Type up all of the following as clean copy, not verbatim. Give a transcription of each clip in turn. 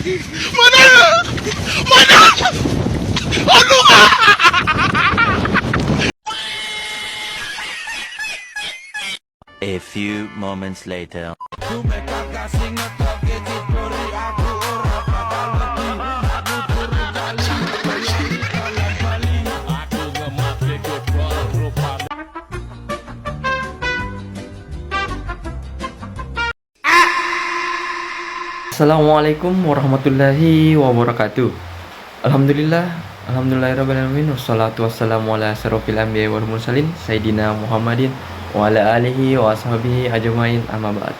A few moments later. Assalamualaikum warahmatullahi wabarakatuh. Alhamdulillahirrabbilalamin. Wassalatu wassalamu ala asyrofil anbiya'i wal mursalin Sayyidina Muhammadin wa ala alihi wa ashabihi ajmain, amma ba'd.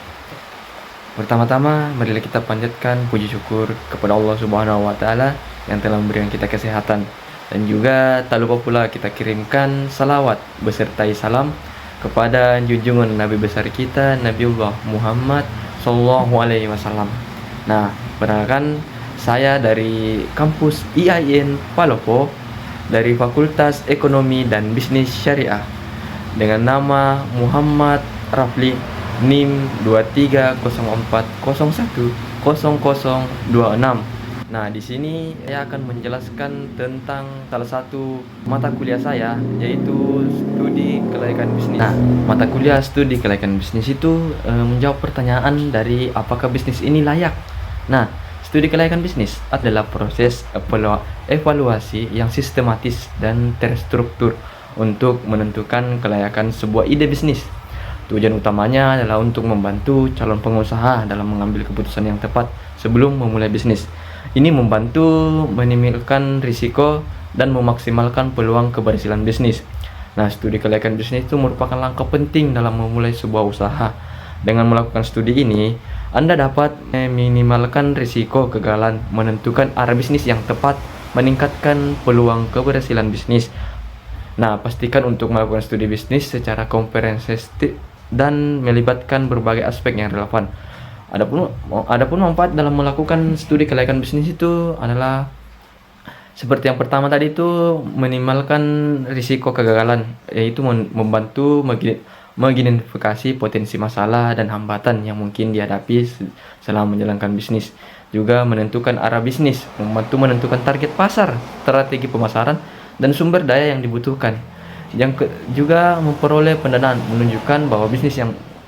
Pertama-tama marilah kita panjatkan puji syukur kepada Allah Subhanahu wa taala yang telah memberikan kita kesehatan, dan juga tak lupa pula kita kirimkan salawat besertai salam kepada junjungan Nabi besar kita, Nabiullah Muhammad sallallahu alaihi wasallam. Nah, perkenalkan, saya dari kampus IAIN Palopo dari Fakultas Ekonomi dan Bisnis Syariah dengan nama Muhammad Rafli, NIM 2304010026. Nah, di sini saya akan menjelaskan tentang salah satu mata kuliah saya, yaitu studi kelaikan bisnis. Nah, mata kuliah studi kelaikan bisnis itu menjawab pertanyaan dari apakah bisnis ini layak. Nah, studi kelaikan bisnis adalah proses evaluasi yang sistematis dan terstruktur untuk menentukan kelayakan sebuah ide bisnis. Tujuan utamanya adalah untuk membantu calon pengusaha dalam mengambil keputusan yang tepat sebelum memulai bisnis. Ini membantu meminimalkan risiko dan memaksimalkan peluang keberhasilan bisnis. Nah, studi kelayakan bisnis itu merupakan langkah penting dalam memulai sebuah usaha. Dengan melakukan studi ini, Anda dapat meminimalkan risiko kegagalan, menentukan arah bisnis yang tepat, meningkatkan peluang keberhasilan bisnis. Nah, pastikan untuk melakukan studi bisnis secara komprehensif dan melibatkan berbagai aspek yang relevan. Adapun manfaat dalam melakukan studi kelayakan bisnis itu adalah seperti yang pertama tadi, itu minimalkan risiko kegagalan, yaitu membantu mengidentifikasi potensi masalah dan hambatan yang mungkin dihadapi selama menjalankan bisnis. Juga menentukan arah bisnis, membantu menentukan target pasar, strategi pemasaran, dan sumber daya yang dibutuhkan. Juga memperoleh pendanaan, menunjukkan bahwa bisnis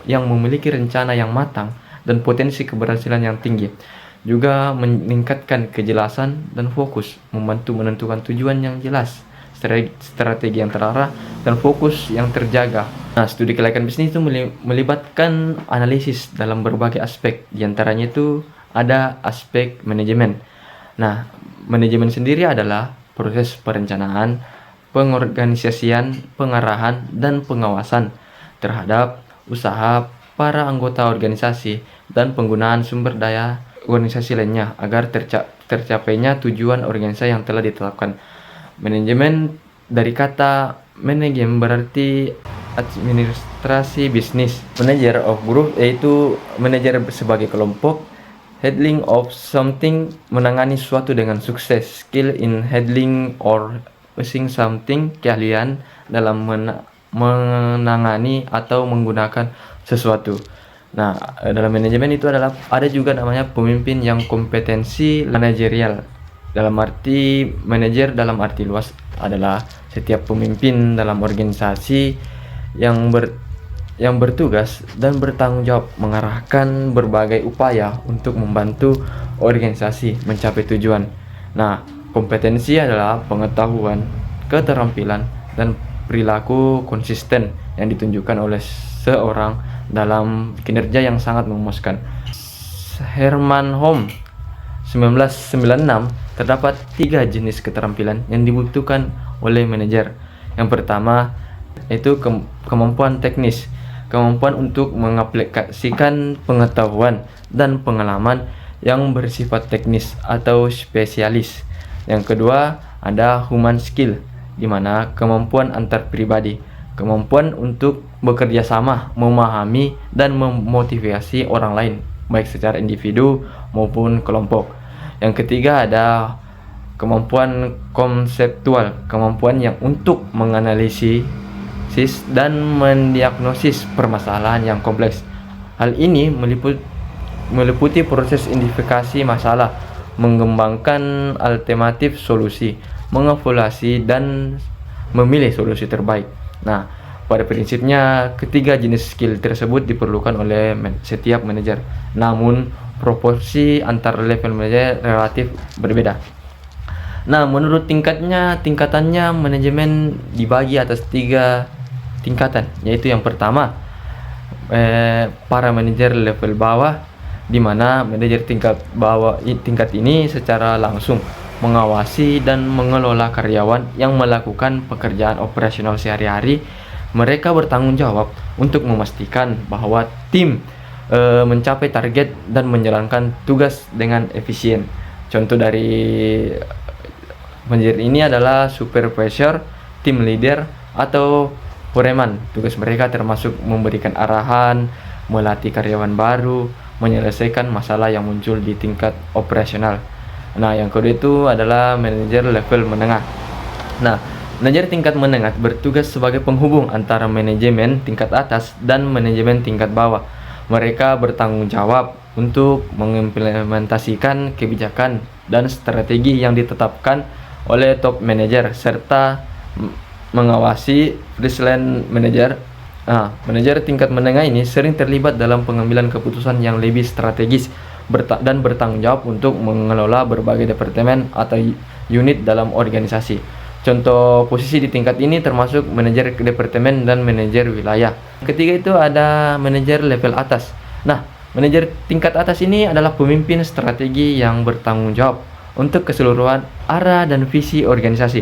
yang memiliki rencana yang matang dan potensi keberhasilan yang tinggi. Juga meningkatkan kejelasan dan fokus, membantu menentukan tujuan yang jelas, strategi yang terarah, dan fokus yang terjaga. Nah, studi kelayakan bisnis itu melibatkan analisis dalam berbagai aspek. Di antaranya itu ada aspek manajemen. Nah, manajemen sendiri adalah proses perencanaan, pengorganisasian, pengarahan, dan pengawasan terhadap usaha para anggota organisasi dan penggunaan sumber daya organisasi lainnya agar tercapainya tujuan organisasi yang telah ditetapkan. Manajemen dari kata manajemen berarti administrasi bisnis. Manager of group yaitu manajer sebagai kelompok. Handling of something, menangani sesuatu dengan sukses. Skill in handling or using something, keahlian dalam menangani atau menggunakan sesuatu. Nah, dalam manajemen itu ada juga namanya pemimpin yang kompetensi manajerial. Dalam arti manajer dalam arti luas adalah setiap pemimpin dalam organisasi yang bertugas dan bertanggung jawab mengarahkan berbagai upaya untuk membantu organisasi mencapai tujuan. Nah, kompetensi adalah pengetahuan, keterampilan, dan perilaku konsisten yang ditunjukkan oleh seorang dalam kinerja yang sangat memuaskan. Herman Holmes 1996, terdapat 3 jenis keterampilan yang dibutuhkan oleh manajer. Yang pertama yaitu kemampuan teknis, kemampuan untuk mengaplikasikan pengetahuan dan pengalaman yang bersifat teknis atau spesialis. Yang kedua ada human skill, di mana kemampuan antar pribadi, kemampuan untuk bekerja sama, memahami dan memotivasi orang lain, baik secara individu maupun kelompok. Yang ketiga ada kemampuan konseptual, kemampuan yang untuk menganalisis dan mendiagnosis permasalahan yang kompleks. Hal ini meliputi proses identifikasi masalah, mengembangkan alternatif solusi, mengevaluasi dan memilih solusi terbaik. Nah, pada prinsipnya ketiga jenis skill tersebut diperlukan oleh setiap manajer. Namun proporsi antar level manajer relatif berbeda. Nah, menurut tingkatannya manajemen dibagi atas 3 tingkatan, yaitu yang pertama para manajer level bawah, di mana manajer tingkat ini secara langsung mengawasi dan mengelola karyawan yang melakukan pekerjaan operasional sehari-hari. Mereka bertanggung jawab untuk memastikan bahwa tim mencapai target dan menjalankan tugas dengan efisien. Contoh dari manajer ini adalah supervisor, team leader, atau foreman. Tugas mereka termasuk memberikan arahan, melatih karyawan baru, menyelesaikan masalah yang muncul di tingkat operasional. Nah, yang kedua itu adalah manajer level menengah. Nah, manajer tingkat menengah bertugas sebagai penghubung antara manajemen tingkat atas dan manajemen tingkat bawah. Mereka bertanggung jawab untuk mengimplementasikan kebijakan dan strategi yang ditetapkan oleh top manajer serta mengawasi freelance manajer. Manajer tingkat menengah ini sering terlibat dalam pengambilan keputusan yang lebih strategis dan bertanggung jawab untuk mengelola berbagai departemen atau unit dalam organisasi. Contoh posisi di tingkat ini termasuk manajer departemen dan manajer wilayah. Ketiga itu ada manajer level atas. Nah, manajer tingkat atas ini adalah pemimpin strategi yang bertanggung jawab untuk keseluruhan arah dan visi organisasi.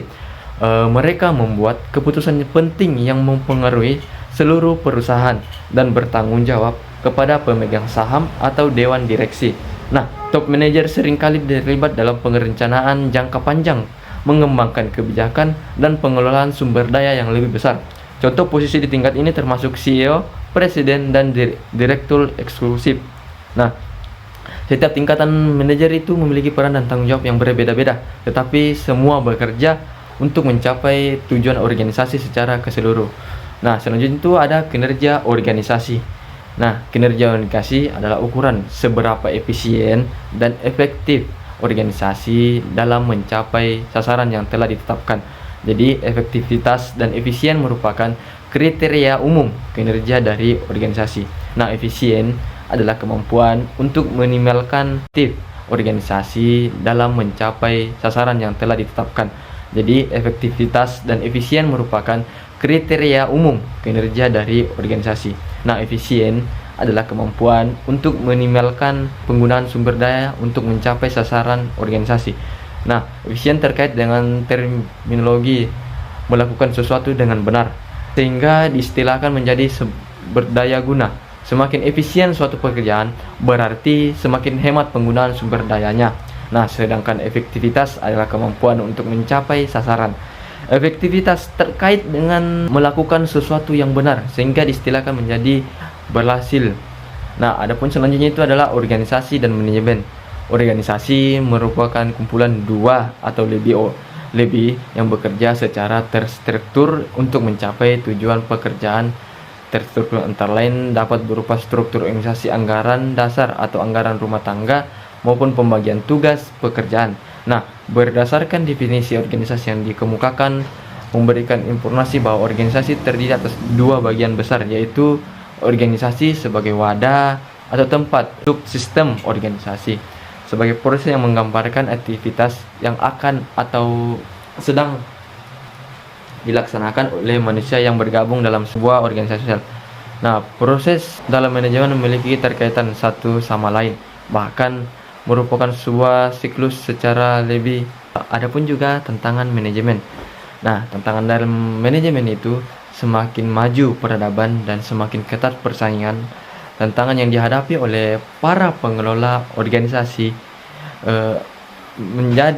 Mereka membuat keputusan penting yang mempengaruhi seluruh perusahaan dan bertanggung jawab kepada pemegang saham atau dewan direksi. Nah, top manager seringkali terlibat dalam perencanaan jangka panjang, mengembangkan kebijakan dan pengelolaan sumber daya yang lebih besar. Contoh posisi di tingkat ini termasuk CEO, presiden, dan direktur eksklusif. Nah, setiap tingkatan manajer itu memiliki peran dan tanggung jawab yang berbeda-beda, tetapi semua bekerja untuk mencapai tujuan organisasi secara keseluruhan. Nah, selanjutnya itu ada kinerja organisasi. Nah, kinerja organisasi adalah ukuran seberapa efisien dan efektif organisasi dalam mencapai sasaran yang telah ditetapkan. Jadi, efektivitas dan efisien merupakan kriteria umum kinerja dari organisasi. Nah, efisien adalah kemampuan untuk minimalkan aktif organisasi dalam mencapai sasaran yang telah ditetapkan. Jadi, efektivitas dan efisien merupakan kriteria umum kinerja dari organisasi. Nah, efisien adalah kemampuan untuk minimalkan penggunaan sumber daya untuk mencapai sasaran organisasi. Nah, efisien terkait dengan terminologi melakukan sesuatu dengan benar, sehingga diistilahkan menjadi berdaya guna. Semakin efisien suatu pekerjaan, berarti semakin hemat penggunaan sumber dayanya. Nah, sedangkan efektivitas adalah kemampuan untuk mencapai sasaran. Efektivitas terkait dengan melakukan sesuatu yang benar, sehingga diistilahkan menjadi berhasil. Nah, adapun selanjutnya itu adalah organisasi dan manajemen. Organisasi merupakan kumpulan dua atau lebih yang bekerja secara terstruktur untuk mencapai tujuan pekerjaan. Terstruktur antara lain dapat berupa struktur organisasi, anggaran dasar atau anggaran rumah tangga, maupun pembagian tugas pekerjaan. Nah, berdasarkan definisi organisasi yang dikemukakan, memberikan informasi bahwa organisasi terdiri atas dua bagian besar, yaitu organisasi sebagai wadah atau tempat untuk sistem organisasi, sebagai proses yang menggambarkan aktivitas yang akan atau sedang dilaksanakan oleh manusia yang bergabung dalam sebuah organisasi sosial. Nah, proses dalam manajemen memiliki terkaitan satu sama lain, bahkan merupakan sebuah siklus secara lebih. Adapun juga tantangan manajemen. Nah, tantangan dalam manajemen itu semakin maju peradaban dan semakin ketat persaingan. Tantangan yang dihadapi oleh para pengelola organisasi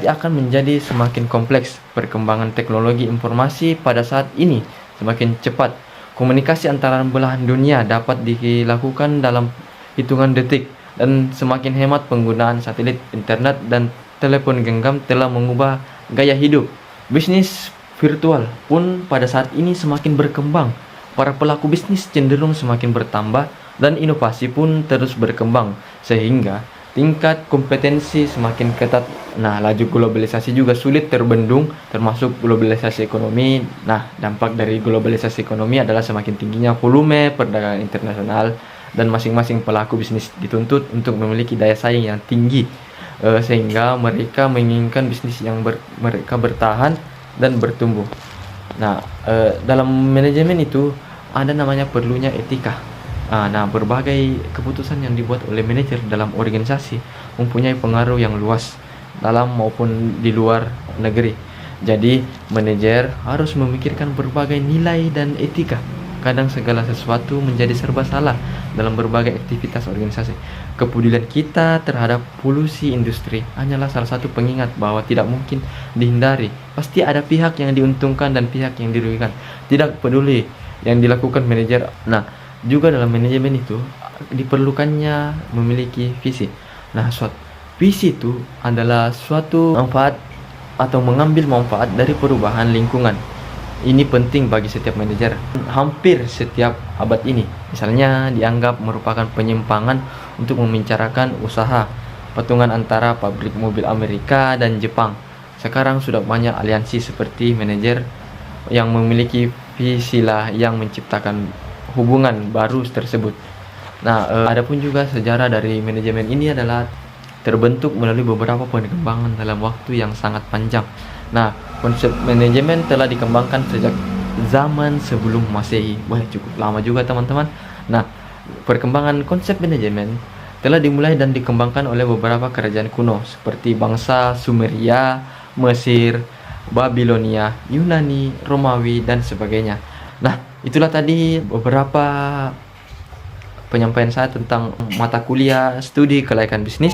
akan menjadi semakin kompleks. Perkembangan teknologi informasi pada saat ini semakin cepat. Komunikasi antara belahan dunia dapat dilakukan dalam hitungan detik, dan semakin hemat penggunaan satelit, internet, dan telepon genggam telah mengubah gaya hidup. Bisnis virtual pun pada saat ini semakin berkembang. Para pelaku bisnis cenderung semakin bertambah dan inovasi pun terus berkembang, sehingga tingkat kompetensi semakin ketat. Nah, laju globalisasi juga sulit terbendung, termasuk globalisasi ekonomi. Nah, dampak dari globalisasi ekonomi adalah semakin tingginya volume perdagangan internasional, dan masing-masing pelaku bisnis dituntut untuk memiliki daya saing yang tinggi, sehingga mereka menginginkan bisnis yang mereka bertahan dan bertumbuh. Nah, dalam manajemen itu ada namanya perlunya etika. Nah, berbagai keputusan yang dibuat oleh manajer dalam organisasi mempunyai pengaruh yang luas dalam maupun di luar negeri. Jadi, manajer harus memikirkan berbagai nilai dan etika. Kadang segala sesuatu menjadi serba salah dalam berbagai aktivitas organisasi. Kepedulian kita terhadap polusi industri hanyalah salah satu pengingat bahwa tidak mungkin dihindari. Pasti ada pihak yang diuntungkan dan pihak yang dirugikan. Tidak peduli yang dilakukan manajer. Nah, juga dalam manajemen itu diperlukannya memiliki visi. Nah, visi itu adalah suatu manfaat atau mengambil manfaat dari perubahan lingkungan. Ini penting bagi setiap manajer. Hampir setiap abad ini, misalnya, dianggap merupakan penyimpangan untuk membicarakan usaha patungan antara pabrik mobil Amerika dan Jepang. Sekarang sudah banyak aliansi seperti manajer yang memiliki visi lah yang menciptakan hubungan baru tersebut. Nah, adapun juga sejarah dari manajemen ini adalah terbentuk melalui beberapa pengembangan dalam waktu yang sangat panjang. Nah, konsep manajemen telah dikembangkan sejak zaman sebelum Masehi. Wah, cukup lama juga teman-teman. Nah, perkembangan konsep manajemen telah dimulai dan dikembangkan oleh beberapa kerajaan kuno seperti bangsa Sumeria, Mesir, Babilonia, Yunani, Romawi, dan sebagainya. Nah, itulah tadi beberapa penyampaian saya tentang mata kuliah studi kelayakan bisnis.